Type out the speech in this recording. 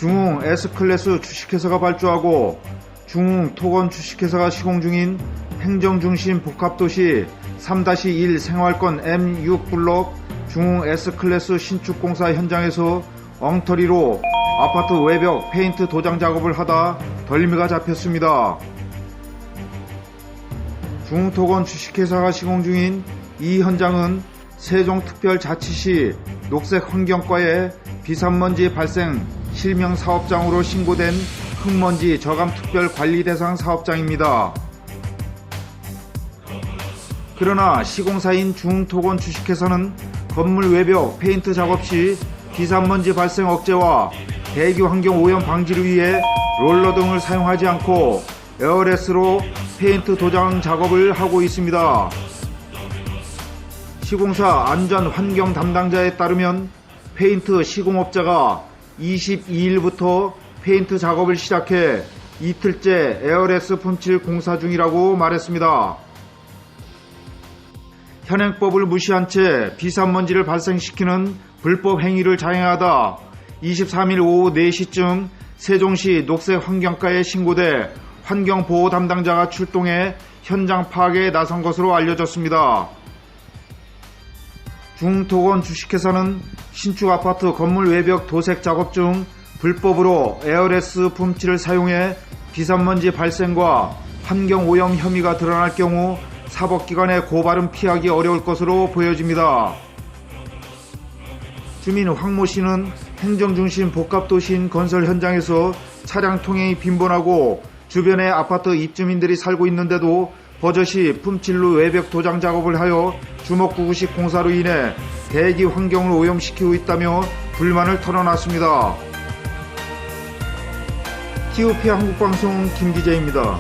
중흥 S클래스 주식회사가 발주하고 중흥 토건 주식회사가 시공 중인 행정중심 복합도시 3-1 생활권 M6블록 중흥 S클래스 신축공사 현장에서 엉터리로 아파트 외벽 페인트 도장 작업을 하다 덜미가 잡혔습니다. 중흥토건 주식회사가 시공 중인 이 현장은 세종특별자치시 녹색환경과의 비산먼지 발생 실명 사업장으로 신고된 흙먼지 저감 특별관리 대상 사업장입니다. 그러나 시공사인 중흥토건 주식회사는 건물 외벽 페인트 작업 시 비산먼지 발생 억제와 대기 환경 오염 방지를 위해 롤러 등을 사용하지 않고 에어레스로 페인트 도장 작업을 하고 있습니다. 시공사 안전환경 담당자에 따르면 페인트 시공업자가 22일부터 페인트 작업을 시작해 이틀째 에어레스 품칠 공사 중이라고 말했습니다. 현행법을 무시한 채 비산먼지를 발생시키는 불법 행위를 자행하다 23일 오후 4시쯤 세종시 녹색환경과에 신고돼 환경보호 담당자가 출동해 현장 파악에 나선 것으로 알려졌습니다. 중흥토건 주식회사는 신축 아파트 건물 외벽 도색 작업 중 불법으로 에어레스 품질을 사용해 비산먼지 발생과 환경오염 혐의가 드러날 경우 사법기관의 고발은 피하기 어려울 것으로 보여집니다. 주민 황모 씨는 행정중심 복합도시인 건설 현장에서 차량 통행이 빈번하고 주변에 아파트 입주민들이 살고 있는데도 버젓이 품질로 외벽 도장 작업을 하여 주먹구구식 공사로 인해 대기 환경을 오염시키고 있다며 불만을 털어놨습니다. TOP 한국방송 김기재입니다.